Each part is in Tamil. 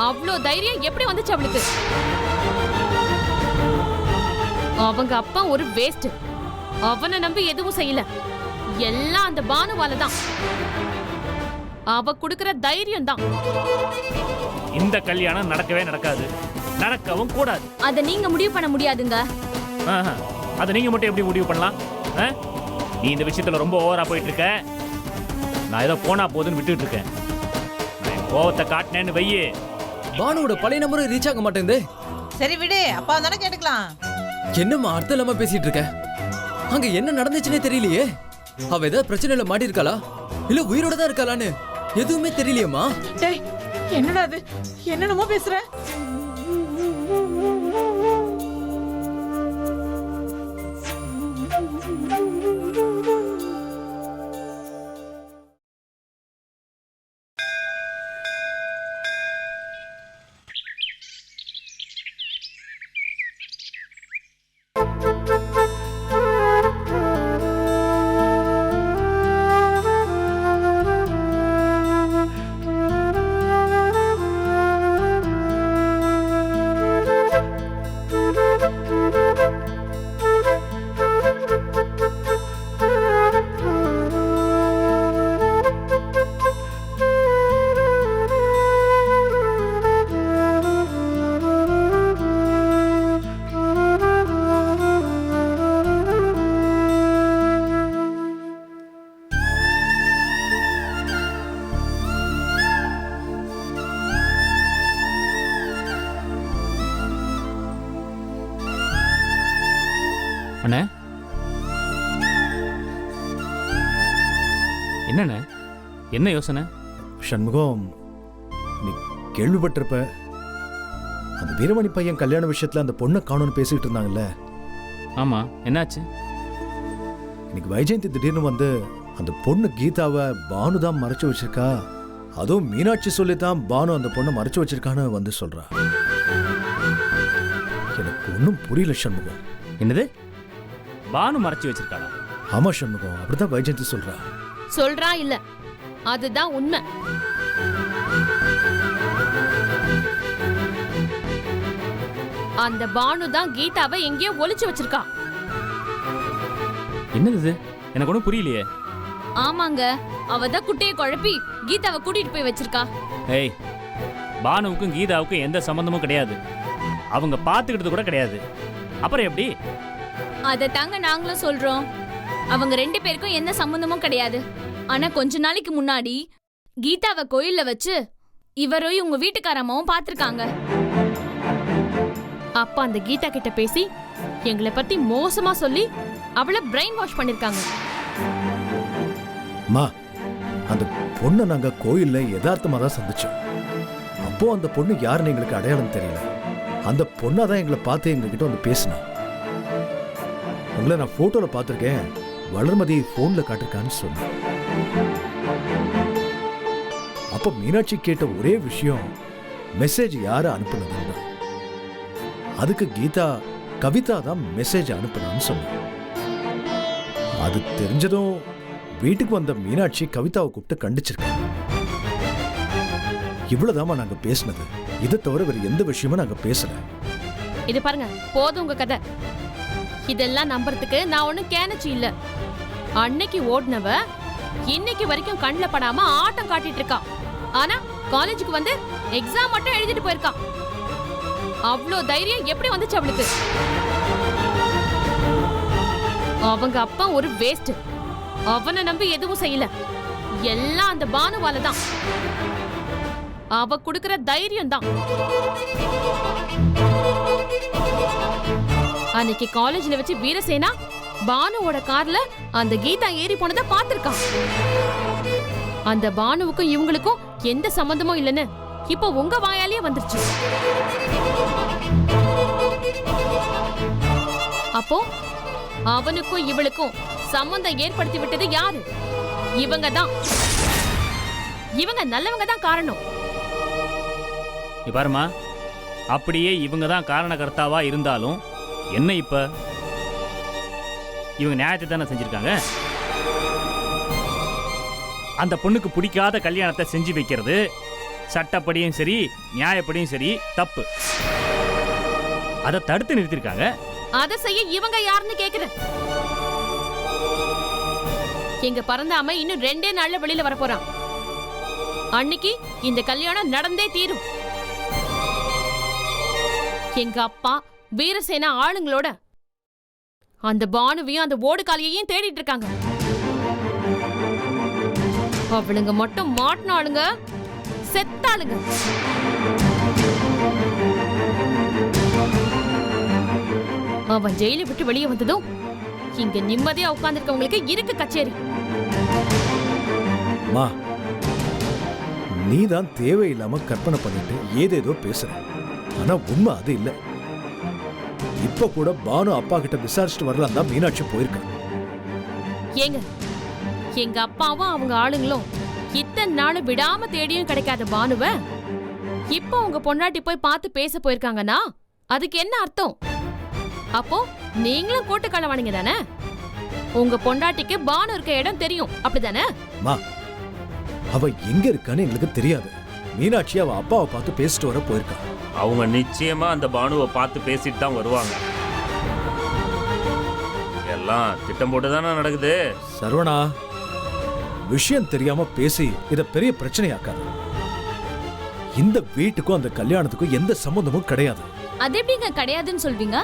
அவ்ளோ தைரியம் எப்படி வந்துச்சு அவளுக்கு? அவங்க அப்பா ஒரு வேஸ்ட். அவனை நம்பி எதுவும் செய்யல. எல்லாம் அந்த பானுவால தான். அவ குடுக்கிற தைரியம் தான். இந்த கல்யாணம் நடக்கவே நடக்காது, நடக்கவும் கூடாது. அத நீங்க முடிவு பண்ண முடியாதுங்க. அதை நீங்க மட்டும் எப்படி முடிவு பண்ணலாம்? நீ இந்த விஷயத்துல ரொம்ப ஓவரா போயிட்டு இருக்க. நான் ஏதோ போனா போதுன்னு விட்டுட்டு இருக்கேன். நான் கோவத்தை காட்டினேன்னு வையே, பானுவோட பழைய நம்பரும் ரீச் ஆக மாட்டேங்குது. சரி விடு, அப்பா தானே கேட்டுக்கலாம். என்னம்மா அர்த்தம் இல்லாம பேசிட்டு இருக்க? அங்க என்ன நடந்துச்சுன்னே தெரியலையே. அவ ஏதாவது பிரச்சனையில மாட்டி இருக்காளா, இல்ல உயிரோட தான் இருக்காளான்னு எதுவுமே தெரியலையேம்மா. டேய், என்னடா அது? என்னென்னமோ பேசுற? அண்ணே என்னண்ணே, என்ன யோசனை? சண்முகம், நீ கேள்விப்பட்டிருப்ப, அந்த வீரமணி பையன் கல்யாண விஷயத்துல அந்த பொண்ணை காணும்னு பேசிட்டு இருந்தாங்கல்ல. ஆமா, என்னாச்சு? இன்னைக்கு வைஜெயந்தி திடீர்னு வந்து அந்த பொண்ணு கீதாவை பானு தான் மறைச்சு வச்சிருக்கா, அதுவும் மீனாட்சி சொல்லித்தான் பானு அந்த பொண்ணை மறைச்சு வச்சிருக்கான்னு வந்து சொல்றா. எனக்கு ஒன்றும் புரியல சண்முகம். என்னது, பானு மறைச்சு வச்சிருக்காளா? ஆமா சண்முகம், அப்படிதான் வைஜெயந்தி சொல்றா. சொல்றா இல்ல, அதுதான் உண்மை. அந்த பானு தான் கீதாவை எங்கேயோ ஒளிச்சு வச்சிருக்கா. என்னது இது? எனக்கு ஒன்றும் புரியலையே. ஆமாங்க, அவதான் குட்டையை குழப்பி கீதாவை கூட்டிட்டு போய் வச்சிருக்கா. ஏய், பானுவுக்கும் கீதாவுக்கும் எந்த சம்பந்தமும் கிடையாது. அவங்க பார்த்துக்கிட்டது கூட கிடையாது. அப்புறம் எப்படி? அதை தாங்க நாங்களும் சொல்றோம். அவங்க 2 பேருக்கும் எந்த சம்பந்தமும் கிடையாது. ஆனா கொஞ்ச நாளைக்கு முன்னாடி கீதாவை கோயில்ல வச்சு இவரும் உங்க வீட்டுக்காரம்மாவும் பார்த்திருக்காங்க. அப்ப அந்த கீதா கிட்ட பேசி எங்களை பத்தி மோசமா சொல்லி அவளை பிரெயின் வாஷ் பண்ணிருக்காங்க. மா, அந்த பொண்ணை நாங்க கோயில்ல யதார்த்தமா தான் சந்திச்சோம். அப்போ அந்த பொண்ணு யாருன்னு எங்களுக்கு அடையாளம் தெரியல. அந்த பொண்ணாதான் எங்களை பார்த்து எங்ககிட்ட வந்து பேசினா. உங்களை நான் போட்டோல பார்த்திருக்கேன், வளர்மதி போன்ல காட்டிருக்கான்னு சொன்னேன். அப்ப மீனாட்சி கேட்ட ஒரே விஷயம் மெசேஜ் யாரு அனுப்புனது. அதுக்கு கீதா கவிதா தான் மெசேஜ் அனுப்புனான்னு சொன்னேன். அது தெரிஞ்சதும் வீட்டுக்கு வந்த மீனாட்சி கவிதாவை கூப்பிட்டு கண்டிச்சிருக்காங்க. இவ்வளவுதாமா நாங்க பேசினது. இதை தவிர வேற எந்த விஷயமும் நாங்க பேசல. இது பாருங்க, போதும் உங்க கதை. இதெல்லாம் நம்புறதுக்கு நான் ஒண்ணும் கேனச்சி இல்ல. அன்னைக்கு ஓடுனவ இன்னைக்கு வரைக்கும் கண்ணுல படாம ஆட்டம் காட்டிட்டு இருக்கா. ஆனா காலேஜுக்கு வந்து எக்ஸாம் மட்டும் எழுதிட்டு போயிருக்கா. அவ்ளோ தைரியம் எப்படி வந்துச்சு அவளுக்கு? அவங்க அப்பா ஒரு வேஸ்ட். அவனை நம்பி எதுவும் செய்யல. எல்லாம் அந்த பானுவால தான். அவ குடுக்கிற தைரியம் தான். அன்னைக்கு காலேஜ்ல வச்சு வீரசேனா பானுவோட கார்ல அந்த கீதா ஏறி போனதை பார்த்திருக்கான். அந்த பானுவுக்கும் இவங்களுக்கும் எந்த சம்பந்தமும் இல்லைன்னு இப்போ உங்க வாயாலேயே வந்துருச்சு. அப்போ அவனுக்கும் இவளுக்கும் சம்பந்தம் ஏற்படுத்தி விட்டது யாரு? இவங்க தான். இவங்க நல்லவங்க தான் காரணம். பாருமா, அப்படியே இவங்க தான் காரணகர்த்தாவா இருந்தாலும் என்ன இப்ப? இவங்க நியாயத்தை தானே செஞ்சிருக்காங்க. அந்த பொண்ணுக்கு பிடிக்காத கல்யாணத்தை செஞ்சு வைக்கிறது சட்டப்படியும் சரி நியாயப்படியும் சரி தப்பு. அதை தடுத்து நிறுத்திருக்காங்க. அதை செய்ய இவங்க யாருன்னு கேக்குறேன். எங்க பரந்தாம இன்னும் 2 நாள்ல வெளியில வர போறான். அன்னைக்கு இந்த கல்யாணம் நடந்தே தீரும். எங்க அப்பா வீரசேனா ஆளுங்களோட அந்த பானுவையும் அந்த ஓடுகாலியையும் தேடிட்டு இருக்காங்க. அவளுங்க மட்டும் மாட்டினாளுங்க, செத்தாளுங்க. அவன் ஜெயிலை விட்டு வெளியே வந்ததும் இங்க நிம்மதியா உட்கார்ந்துருக்கவங்களுக்கு இருக்கு கச்சேரி. மா, நீதான் தேவையில்லாம கற்பனை பண்ணிட்டு ஏதேதோ பேசுற. ஆனா உண்மை அது இல்ல. இப்ப கூட பானு அப்பா கிட்ட விசாரிச்சுட்டு வரலாம் தான் மீனாட்சி போயிருக்காங்க. ஏங்க, எங்க அப்பாவும் அவங்க ஆளுங்களும் இத்தனை நாள் விடாம தேடியும் கிடைக்காத பானுவ இப்போ உங்க பொண்டாட்டி போய் பார்த்து பேச போயிருக்காங்கன்னா அதுக்கு என்ன அர்த்தம்? அப்போ நீங்களும் கூட்டு கலவானீங்க தானே? உங்க பொண்டாட்டிக்கு பானு இருக்க இடம் தெரியும், அப்படிதானே? மா, அவ எங்க இருக்கான்னு எங்களுக்கு தெரியாது. மீனாட்சி அவ அப்பாவை பார்த்து பேசிட்டு வர போயிருக்கா. அவங்க நிச்சயமா அந்த பானுவை பார்த்து பேசிட்டு தான் வருவாங்க. எல்லாம் திட்டம் போட்டு தானே நடக்குது. சரவணா, விஷயம் தெரியாம பேசி இத பெரிய பிரச்சனையாக்காது. இந்த வீட்டுக்கும் அந்த கல்யாணத்துக்கும் எந்த சம்பந்தமும் கிடையாது. அது எப்படிங்க கிடையாதுன்னு சொல்வீங்க?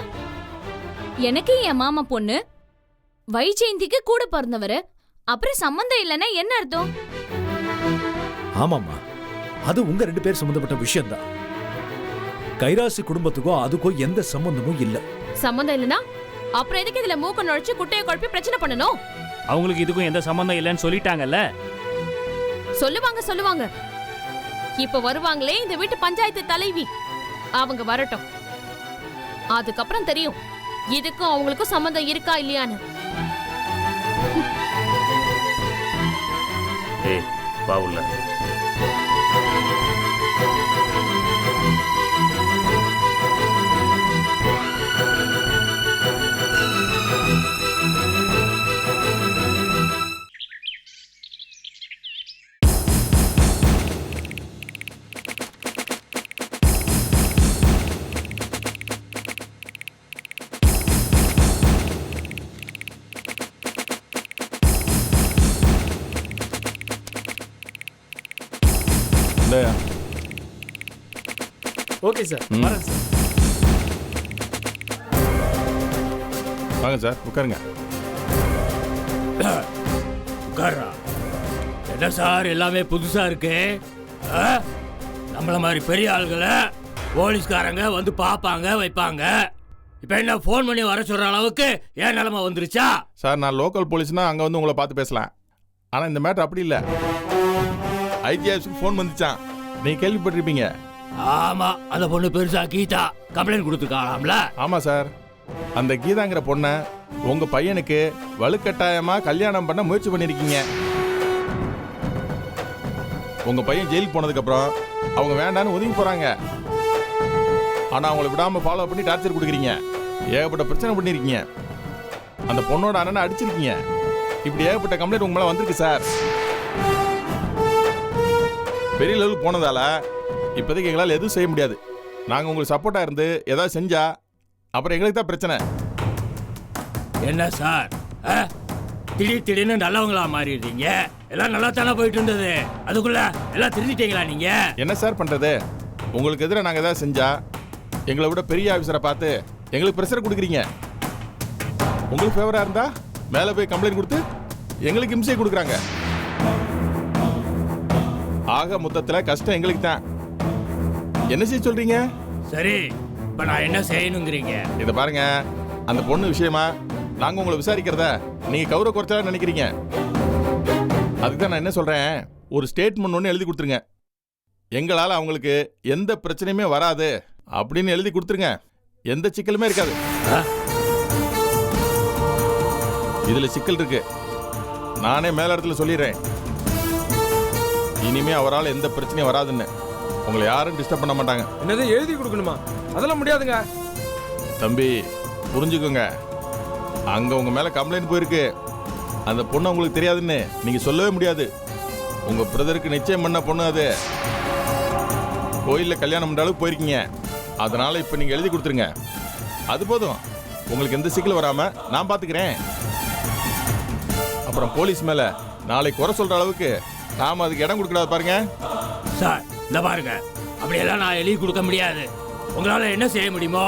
எனக்கு என் மாமா பொண்ணு வைஜெயந்திக்கு கூட பிறந்தவரு, அப்புறம் சம்பந்தம் இல்லைன்னா என்ன அர்த்தம்? ஆமாமா, அது உங்க 2 பேர் சம்பந்தப்பட்ட விஷயம்தான். கைராசி குடும்பத்துக்கும் அதுக்கும் எந்த சம்பந்தமும் இல்ல. சம்பந்தம் இல்லனா அப்புறம் எதுக்கு இதுல மூக்க நுழைச்சு குட்டையை குழப்பி பிரச்சனை பண்ணணும்? அவங்களுக்கு இதுக்கும் எந்த சம்பந்தம் இல்லைன்னு சொல்லிட்டாங்கல்ல. சொல்லுவாங்க. இப்ப வருவாங்களே இந்த வீட்டு பஞ்சாயத்து தலைவி, அவங்க வரட்டும். அதுக்கப்புறம் தெரியும் இதுக்கும் அவங்களுக்கும் சம்பந்தம் இருக்கா இல்லையான்னு. ஏய் வா உள்ள. ஓகே சார், வரேன் சார். வாங்க சார், உட்காருங்க. உட்கார்றா. என்ன சார் எல்லாமே புதுசா இருக்கு? நம்மள மாதிரி பெரிய ஆளுகளை போலீஸ்காரங்க வந்து பார்ப்பாங்க வைப்பாங்க. இப்ப என்ன ஃபோன் பண்ணி வர சொல்ற அளவுக்கு ஏன் நிலைமை வந்துருச்சா? சார், நான் லோக்கல் போலீஸ்னா அங்கே வந்து உங்களை பார்த்து பேசலாம். ஆனால் இந்த மேட்டர் அப்படி இல்லை. ஐஜிஎஸ்க்கு ஃபோன் வந்துச்சான், நீங்கள் கேள்விப்பட்டிருப்பீங்க. ஆமா, அந்த பொண்ணு பெருசா கீதா கம்ப்ளைண்ட் கொடுத்துருக்காங்களாம்ல? ஆமாம் சார், அந்த கீதாங்கிற பொண்ணை உங்கள் பையனுக்கு வலுக்கட்டாயமாக கல்யாணம் பண்ண முயற்சி பண்ணியிருக்கீங்க. உங்கள் பையன் ஜெயிலுக்கு போனதுக்கப்புறம் அவங்க வேண்டான்னு ஒதுங்கி போகிறாங்க. ஆனால் அவங்கள விடாமல் ஃபாலோ பண்ணி டார்ச்சர் கொடுக்குறீங்க. ஏகப்பட்ட பிரச்சனை பண்ணியிருக்கீங்க. அந்த பொண்ணோட அண்ணனை அடிச்சிருக்கீங்க. இப்படி ஏகப்பட்ட கம்ப்ளைண்ட் உங்க மேலே வந்திருக்கு சார். பெரிய லெவலுக்கு போனதால இப்போதைக்கு எங்களால் எதுவும் செய்ய முடியாது. நாங்கள் உங்களுக்கு சப்போர்ட்டாக இருந்து ஏதாவது செஞ்சா அப்புறம் எங்களுக்கு தான் பிரச்சனை. என்ன சார் திடீர்னு நல்லவங்களா மாறிடுறீங்க? எல்லாம் நல்லா தானே போயிட்டு இருந்தது, அதுக்குள்ள எல்லாம் திருந்திட்டீங்களா நீங்க? என்ன சார் பண்ணுறது? உங்களுக்கு எதிராக நாங்கள் ஏதாவது செஞ்சா எங்களை விட பெரிய ஆஃபீஸரை பார்த்து எங்களுக்கு ப்ரெஷர் கொடுக்குறீங்க. உங்களுக்கு ஃபேவராக இருந்தால் மேலே போய் கம்ப்ளைண்ட் கொடுத்து எங்களுக்கு இம்சையை கொடுக்குறாங்க. ஆக மொத்தத்தில் கஷ்டம் எங்களுக்கு தான். என்ன செய்ய சொல்றீங்க? சரி, இப்ப நான் என்ன செய்யணுங்கிறீங்க? இதை பாருங்க, அந்த பொண்ணு விஷயமா நாங்க உங்களை விசாரிக்கிறத நீங்க கௌரவ குறைச்சா நினைக்கிறீங்க. அதுக்கு தான் நான் என்ன சொல்றேன், ஒரு ஸ்டேட்மெண்ட் ஒன்று எழுதி கொடுத்துருங்க. எங்களால் அவங்களுக்கு எந்த பிரச்சனையுமே வராது அப்படின்னு எழுதி கொடுத்துருங்க. எந்த சிக்கலுமே இருக்காது. இதுல சிக்கல் இருக்கு, நானே மேல இடத்துல சொல்லிடுறேன். இனிமே அவரால் எந்த பிரச்சனையும் வராதுன்னு. உங்களை யாரும் டிஸ்டர்ப் பண்ண மாட்டாங்க. என்னது எழுதி கொடுக்கணுமா? அதெல்லாம் முடியாதுங்க. தம்பி புரிஞ்சுக்கோங்க, அங்க உங்க மேல கம்ப்ளைண்ட் போயிருக்கு. அந்த பொண்ணு உங்களுக்கு தெரியாதுன்னு நீங்க சொல்லவே முடியாது. உங்க பிரதருக்கு நிச்சயம் பண்ண பொண்ணு அது. கோயிலில் கல்யாணம் பண்ற அளவுக்கு போயிருக்கீங்க. அதனால இப்போ நீங்கள் எழுதி கொடுத்துருங்க. அது போதும். உங்களுக்கு எந்த சிக்கல் வராமல் நான் பார்த்துக்கிறேன். அப்புறம் போலீஸ் மேலே நாளைக்கு குறை சொல்கிற அளவுக்கு நாம் அதுக்கு இடம் கொடுக்கூடாது பாருங்க. சார் இந்த பாருங்க, அப்படியெல்லாம் நான் எழுதி கொடுக்க முடியாது. உங்களால் என்ன செய்ய முடியுமோ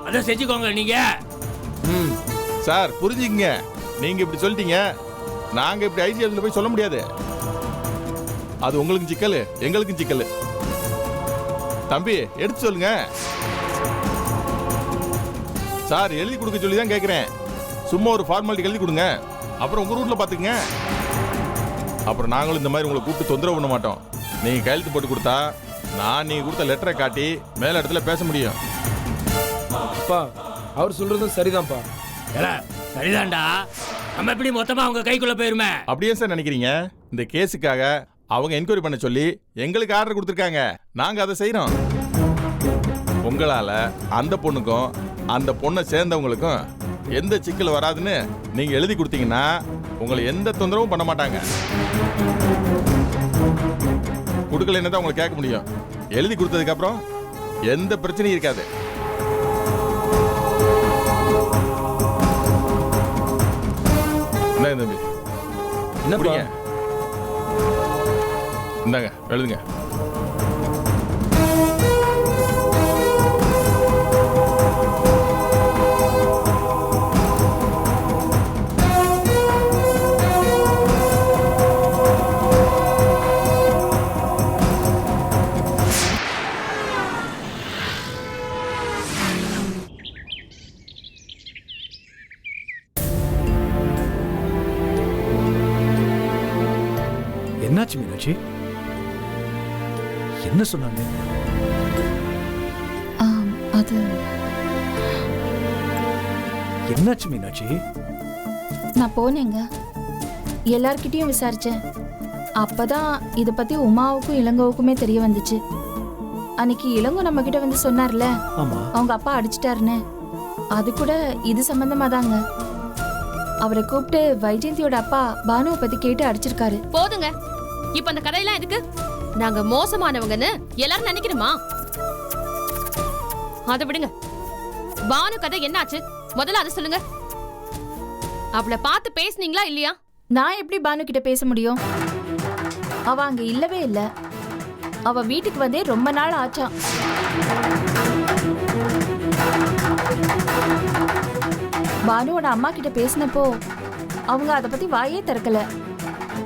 அதை செஞ்சுக்கோங்க நீங்க. சார் புரிஞ்சுக்கங்க. நீங்கள் இப்படி சொல்லிட்டீங்க, நாங்கள் இப்படி ஐஜி ஆஃபீஸில் போய் சொல்ல முடியாது. அது உங்களுக்கும் சிக்கல், எங்களுக்கும் சிக்கல். தம்பி எடுத்து சொல்லுங்க. சார் எழுதி கொடுக்க சொல்லி தான் கேட்குறேன். சும்மா ஒரு ஃபார்மாலிட்டி எழுதி கொடுங்க. அப்புறம் உங்கள் ரூட்டில் பார்த்துக்குங்க. அப்புறம் நாங்களும் இந்த மாதிரி உங்களை கூப்பிட்டு தொந்தரவு பண்ண மாட்டோம். நீங்கள் கையெழுத்து போட்டு கொடுத்தா நான் நீங்கள் கொடுத்த லெட்டரை காட்டி மேலே இடத்துல பேச முடியும். அப்பா அவர் சொல்றதும் சரிதான்ப்பா. சரிதான்டா, நம்ம எப்படி மொத்தமா அவங்க கைக்குள்ள போயிருமே. அப்படியே சார் நினைக்கிறீங்க? இந்த கேஸுக்காக அவங்க என்கொயரி பண்ண சொல்லி எங்களுக்கு ஆர்டர் கொடுத்துருக்காங்க. நாங்கள் அதை செய்கிறோம். உங்களால் அந்த பொண்ணுக்கும் அந்த பொண்ணை சேர்ந்தவங்களுக்கும் எந்த சிக்கல் வராதுன்னு நீங்கள் எழுதி கொடுத்தீங்கன்னா உங்களை எந்த தொந்தரவும் பண்ண மாட்டாங்க. கொடுக்கலன்னு தான் உங்களை கேட்க முடியும். எழுதி கொடுத்ததுக்கப்புறம் எந்த பிரச்சனையும் இருக்காது. என்ன தம்பி என்னப்பா? இந்தாங்க எழுதுங்க. என்னாச்சு மீனாட்சி? என்ன சொன்னாங்க? அது என்னாச்சு மீனாட்சி? நான் போனேங்க, எல்லார்கிட்டயும் விசாரிச்சேன். அப்பதான் இத பத்தி உமாவுக்கும் இளங்கோவுக்குமே தெரிய வந்துச்சு. அன்னைக்கு இளங்கோ நம்ம கிட்ட வந்து சொன்னார்ல, ஆமா, அவங்க அப்பா அடிச்சிட்டாருன்னு. அது கூட இது சம்பந்தமா தாங்க. அவரை கூப்பிட்டு வைஜெயந்தியோட அப்பா பானுவை பத்தி கேட்டு அடிச்சிருக்காரு. போதுங்க, இப்ப அந்த கதையெல்லாம் எதுக்கு? நாங்க மோசமானவங்கன்னு எல்லாரும் நினைக்கணுமா? அதை விடுங்க. பானு கதை என்னாச்சு முதல்ல அதை சொல்லுங்க. அவளை பார்த்து பேசுனீங்களா இல்லையா? நான் எப்படி பானு கிட்ட பேச முடியும்? அவ அங்க இல்லவே இல்ல. அவ வீட்டுக்கு வந்தே ரொம்ப நாள் ஆச்சாம். பானுவோட அம்மா கிட்ட பேசினப்போ அவங்க அதை பத்தி வாயே திறக்கல.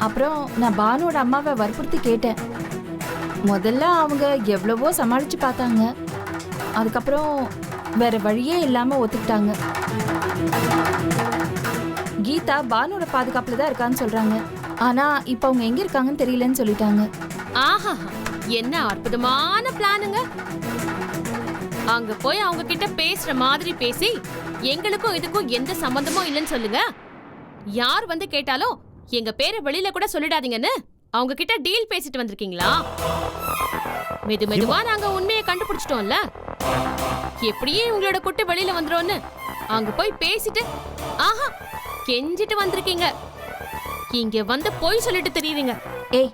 அப்புறம் நான் பானுவோட அம்மாவை வற்புறுத்தி கேட்டேன். முதல்ல அவங்க எவ்வளவோ சமாளிச்சு பார்த்தாங்க. அதுக்கப்புறம் வேற வழியே இல்லாம ஒத்துக்கிட்டாங்க. கீதா பானுவோட பாதுகாப்புல தான் இருக்கான்னு சொல்றாங்க. ஆனா இப்ப அவங்க எங்க இருக்காங்கன்னு தெரியலன்னு சொல்லிட்டாங்க. ஆஹா, என்ன அற்புதமான பிளானுங்க. அங்க போய் அவங்க கிட்ட பேசுற மாதிரி பேசி எங்களுக்கும் இதுக்கும் எந்த சம்பந்தமும் இல்லைன்னு சொல்லுங்க. யார் வந்து கேட்டாலும் எங்க பேரை வெளியில கூட சொல்லிடாதீங்கன்னு அவங்க கிட்ட டீல் பேசிட்டு வந்திருக்கீங்களா? மெதுவா நாங்க உண்மையை கண்டுபிடிச்சிட்டோம்ல. எப்படியே உங்களோட குட்டு வெளியில வந்துரும்னு அங்க போய் பேசிட்டு ஆஹா கெஞ்சிட்டு வந்திருக்கீங்க. இங்க வந்து பொய் சொல்லிட்டு தெரியுறீங்க. ஏய்,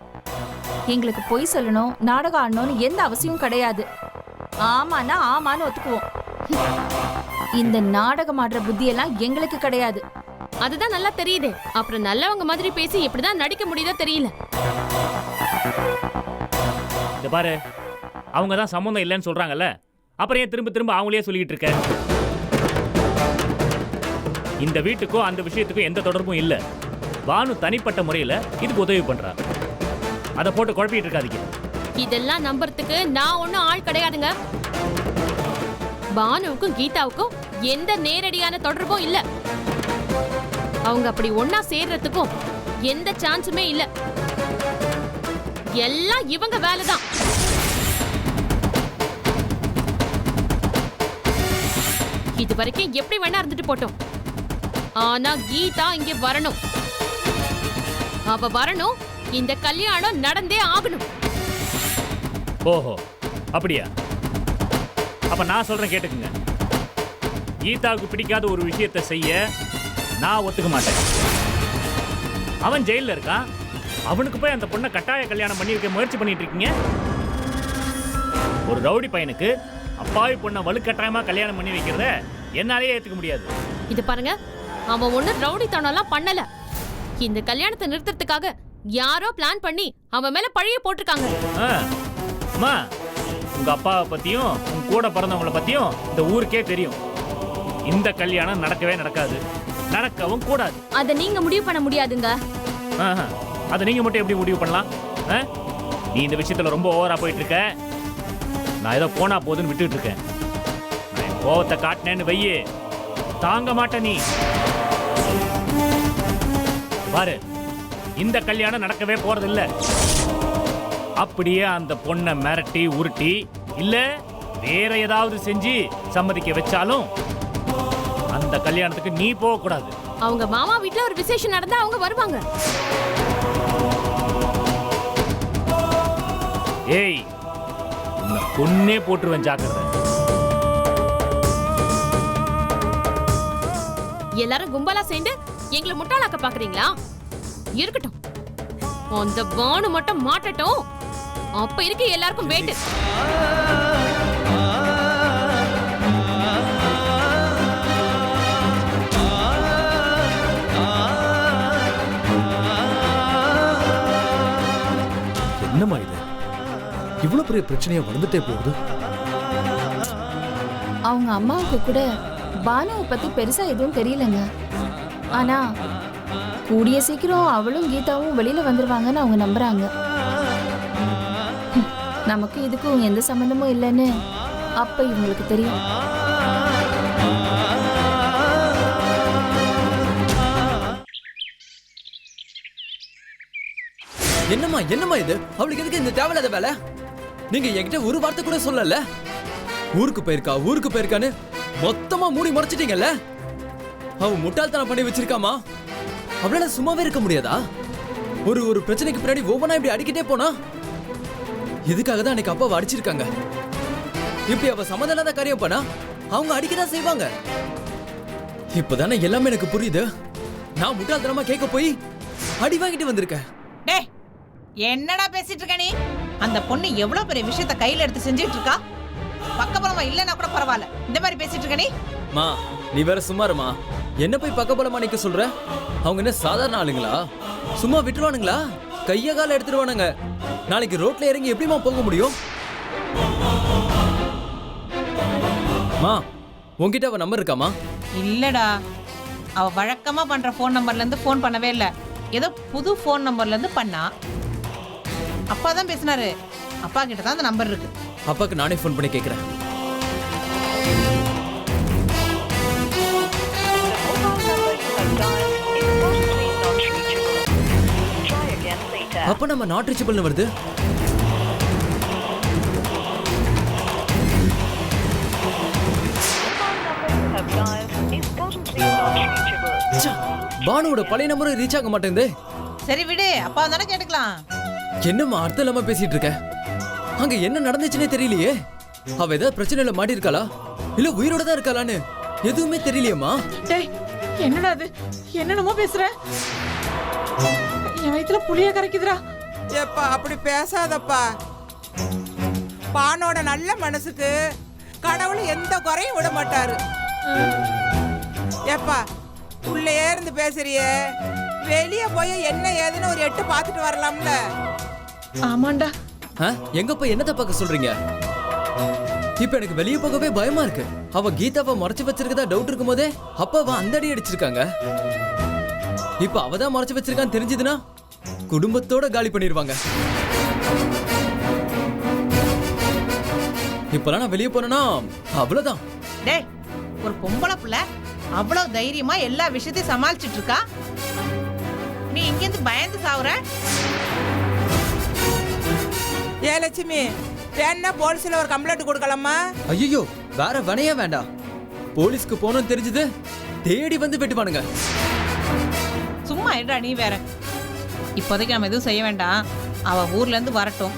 எங்களுக்கு பொய் சொல்லணும், நாடகம் ஆடணும்னு எந்த அவசியமும் கிடையாது. ஆமான்னா ஆமான்னு ஒத்துக்குவோம். இந்த நாடகம் ஆடுற புத்தியெல்லாம் எங்களுக்கு கிடையாது. அதுதான் நல்லா தெரியுது. அப்புறம் நல்லவங்க மாதிரி பேசி எப்படிதான் நடிக்க முடியுதோ தெரியல. இந்த பாரு, அவங்க தான் சம்மந்தம் இல்லைன்னு சொல்றாங்கல்ல, அப்புறம் ஏன் திரும்ப திரும்ப அவங்களே சொல்லிட்டு இருக்க? இந்த வீட்டுக்கும் அந்த விஷயத்துக்கும் எந்த தொடர்பும் இல்லை. பானு தனிப்பட்ட முறையில் இதுக்கு உதவி பண்றா. அதை போட்டு குழப்பிட்டு இருக்காதீங்க. இதெல்லாம் நம்புறதுக்கு நான் ஒன்னும் ஆள் கிடையாதுங்க. பானுவுக்கும் கீதாவுக்கும் எந்த நேரடியான தொடர்பும் இல்ல. அவங்க அப்படி ஒன்னா சேர்றதுக்கும் எந்த சான்ஸுமே இல்ல. எல்லாம் இவங்க வேலைதான். இது வரைக்கும் எப்படி வேணா இருந்துட்டு போட்டோம். ஆனா கீதா இங்க வரணும். அவ வரணும். இந்த கல்யாணம் நடந்தே ஆகணும். ஓஹோ, அப்படியா? அப்ப நான் சொல்றேன் கேட்டுக்குங்க. கீதாவுக்கு பிடிக்காத ஒரு விஷயத்தை செய்ய நான் ஒத்துக்க மாட்டேன். அவன் ஜெயில இருக்கான். அவனுக்கு போய் அந்த பொண்ணை கட்டாய கல்யாணம் பண்ணி வைக்க முயற்சி பண்ணிட்டு இருக்கீங்க. ஒரு ரவுடி பையனுக்கு அப்பாவி பொண்ணை வலுக்கட்டாயமா கல்யாணம் பண்ணி வைக்கிறத என்னாலேயே ஏத்துக்க முடியாது. இது பாருங்க, அவன் ஒண்ணு ரவுடித்தனம்லாம் பண்ணல. இந்த கல்யாணத்தை நிறுத்துறதுக்காக யாரோ பிளான் பண்ணி அவன் மேல பழிய போட்டிருக்காங்க. அம்மா, உங்க அப்பாவை பத்தியும் உங்க கூட பிறந்தவங்கள பத்தியும் இந்த ஊருக்கே தெரியும். இந்த கல்யாணம் நடக்கவே நடக்காது, நடக்கவும் கூடாது. அத நீங்க முடிவு பண்ண முடியாதுங்க. அதை நீங்க மட்டும் எப்படி முடிவு பண்ணலாம்? நீ இந்த விஷயத்துல ரொம்ப ஓவரா போயிட்டு இருக்க. நான் ஏதோ போனா போதுன்னு விட்டுட்டு இருக்கேன். நான் என் கோவத்தை காட்டினேன்னு வையே, தாங்க மாட்ட நீ. பாரு, இந்த கல்யாணம் நடக்கவே போறதில்ல. அப்படியே அந்த பொண்ணை மிரட்டி உருட்டி இல்ல வேற ஏதாவது செஞ்சு சம்மதிக்க வச்சாலும் அந்த கல்யாணத்துக்கு நீ போக கூடாது. அவங்க மாமா வீட்ல ஒரு விசேஷம் நடந்தா அவங்க வருவாங்க. ஏய், உன்னை கொன்னே போட்டுருவேன், ஜாக்கிரதை. எல்லாரும் கும்பலா சேர்ந்து எங்களை முட்டாளாக்க பாக்குறீங்களா? இருக்கட்டும், அந்த பானு மட்டும் மாட்டட்டும். அப்ப இருக்கு எல்லாருக்கும் வேட்டு. என்னம்மா இது? இவ்வளவு பெரிய பிரச்சனையா வளர்ந்துட்டே போகுது. அவங்க அம்மாவுக்கு கூட பானுவை பத்தி பெருசா எதுவும் தெரியலங்க. ஆனா கூடிய சீக்கிரம் அவளும் கீதாவும் வெளியில வந்துருவாங்கன்னு அவங்க நம்புறாங்க. நமக்கு இதுக்கும் எந்த சம்பந்தமும் இல்லைன்னு அப்ப இவங்களுக்கு தெரியும். என்னம்மா என்னம்மா இது? அவளுக்கு எதுக்கு இந்த தேவையில்லாத வேலை? நீங்க என்கிட்ட ஒரு வார்த்தை கூட சொல்லல. ஊருக்கு போயிருக்கான்னு மொத்தமா மூடி மறைச்சிட்டீங்கல்ல. அவ முட்டாள்தனம் பண்ணி வச்சிருக்காமா. அவளால சும்மாவே இருக்க முடியாதா? ஒரு பிரச்சனைக்கு பின்னாடி ஒவ்வொன்னா இப்படி அடிக்கிட்டே போனா. இதுக்காக தான் அன்னைக்கு அப்பாவை அடிச்சிருக்காங்க. இப்படி அவ சம்மதம் காரியம் பண்ணா அவங்க அடிக்கதான் செய்வாங்க. இப்பதானே எல்லாமே எனக்கு புரியுது. நான் முட்டாள்தனமா கேட்க போய் அடி வாங்கிட்டு வந்திருக்கேன். டேய், என்னடா பேசிட்டு இருக்க நீ? அந்த பொண்ணு எவ்வளவு பெரிய விஷயத்த கையில எடுத்து செஞ்சுட்டு இருக்கா. பக்கபலமா இல்லன்னா கூட பரவாயில்ல, இந்த மாதிரி பேசிட்டு இருக்க நீ? மா, நீ வேற சும்மாருமா. என்ன போய் பக்கபலமா நிக்க சொல்ற? அவங்க என்ன சாதாரண ஆளுங்களா? சும்மா விட்டுருவானுங்களா? கைய கால எடுத்துருவானுங்க. நாளைக்கு ரோட்ல இறங்கி எப்படிமா போக முடியும்? மா, உன்கிட்ட அவ நம்பர் இருக்காமா? இல்லடா, அவ வழக்கமா பண்ற போன் நம்பர்ல இருந்து போன் பண்ணவே இல்ல. ஏதோ புது போன் நம்பர்ல இருந்து பண்ணா. அப்பா தான் பேசினாரு. அப்பா கிட்ட தான் அந்த நம்பர் இருக்கு. அப்பாக்கு நானே போன் பண்ணி கேக்குறேன். அப்ப நம்ம நாட் ரீச்சபிள்னு வருது. பானுவோட பழைய நம்பரும் ரீச் ஆக மாட்டேங்குது. சரி விடு, அப்பா தானே கேட்டுக்கலாம். என்னம்மா அர்த்தம் இல்லாம பேசிட்டு இருக்க? அங்க என்ன நடந்துச்சுன்னே தெரியலையே. அவ ஏதாவது பிரச்சனையில மாட்டி இருக்காளா இல்ல உயிரோட தான் இருக்காளான்னு எதுவுமே தெரியலையேம்மா. டேய், என்னடா அது? என்னென்னமோ பேசுற? என் வயித்துல புளிய கரைக்குதுடா. ஏப்பா அப்படி பேசாதப்பா. பானோட நல்ல மனசுக்கு கடவுள் எந்த குறையும் விட மாட்டாரு. ஏப்பா உள்ளே இருந்து பேசுறியே, வெளியே போய் என்ன ஏதுன்னு ஒரு எட்டு பார்த்துட்டு வரலாம்ல. ஆமாண்டா. எங்க போய் என்னத்த பார்க்க சொல்றீங்க? இப்ப எனக்கு வெளியே போகவே பயமா இருக்கு. அவ கீதாவை மறைச்சு வச்சிருக்கதா டவுட் இருக்கும் போதே அப்பாவா அந்த அடி அடிச்சிருக்காங்க. இப்ப அவதான் மறைச்சு வச்சிருக்கான்னு தெரிஞ்சதுன்னா குடும்பத்தோட காலி பண்ணிடுவாங்க. இப்பெல்லாம் நான் வெளியே போனா அவ்வளவுதான். டேய், ஒரு பொம்பளை புள்ள அவ்வளவு தைரியமா எல்லா விஷயத்தையும் சமாளிச்சிட்டு இருக்கா. நீ இங்க இருந்து பயந்து சாவுற. ஏ லட்சுமி, வேணா போலீஸ்ல ஒரு கம்ப்ளைண்ட் கொடுக்கலாமா? ஐயோ, வேற வனையா வேண்டாம். போலீஸ்க்கு போனோம் தெரிஞ்சது தேடி வந்து வெட்டுவானுங்க. சும்மா இருடா நீ வேற. இப்போதைக்கு நம்ம எதுவும் செய்ய வேண்டாம். அவ ஊர்ல இருந்து வரட்டும்,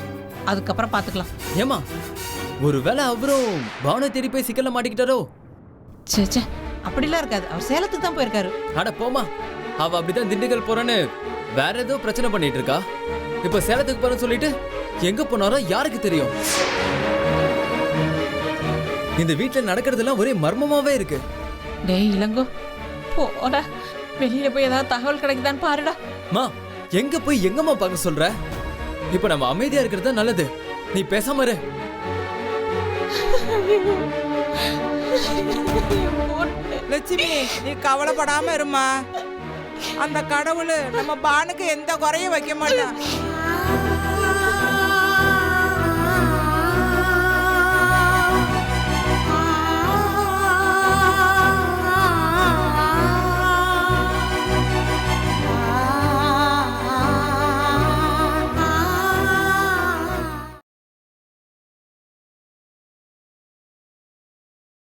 அதுக்கப்புறம் பாத்துக்கலாம். ஏமா, ஒருவேளை அவரும் பானு தேடி போய் சிக்கல்ல மாட்டிக்கிட்டாரோ? சே, அப்படிலாம் இருக்காது. அவர் சேலத்துக்கு தான் போயிருக்காரு. அட போமா, அவ அப்படிதான் திண்டுக்கல் போறேன்னு வேற ஏதோ பிரச்சனை பண்ணிட்டு இருக்கா. இப்ப சேலத்துக்கு போறேன்னு சொல்லிட்டு எங்க போனாரோ யாருக்கு தெரியும்? இந்த வீட்டுல நடக்கிறதெல்லாம் ஒரே மர்மமாவே இருக்கு. டேய் இளங்கோ, போடா, வெளியில போய் ஏதாவது தகவல் கிடைக்குதான்னு பாருடா. மா, எங்க போய் எங்கம்மா பார்க்க சொல்ற? இப்ப நம்ம அமைதியா இருக்கிறது நல்லது. நீ பேசாம இரு. லட்சுமி, நீ கவலைப்படாம இருமா. அந்த கடவுள் நம்ம பானுக்கு எந்த குறையும் வைக்க மாட்டான்.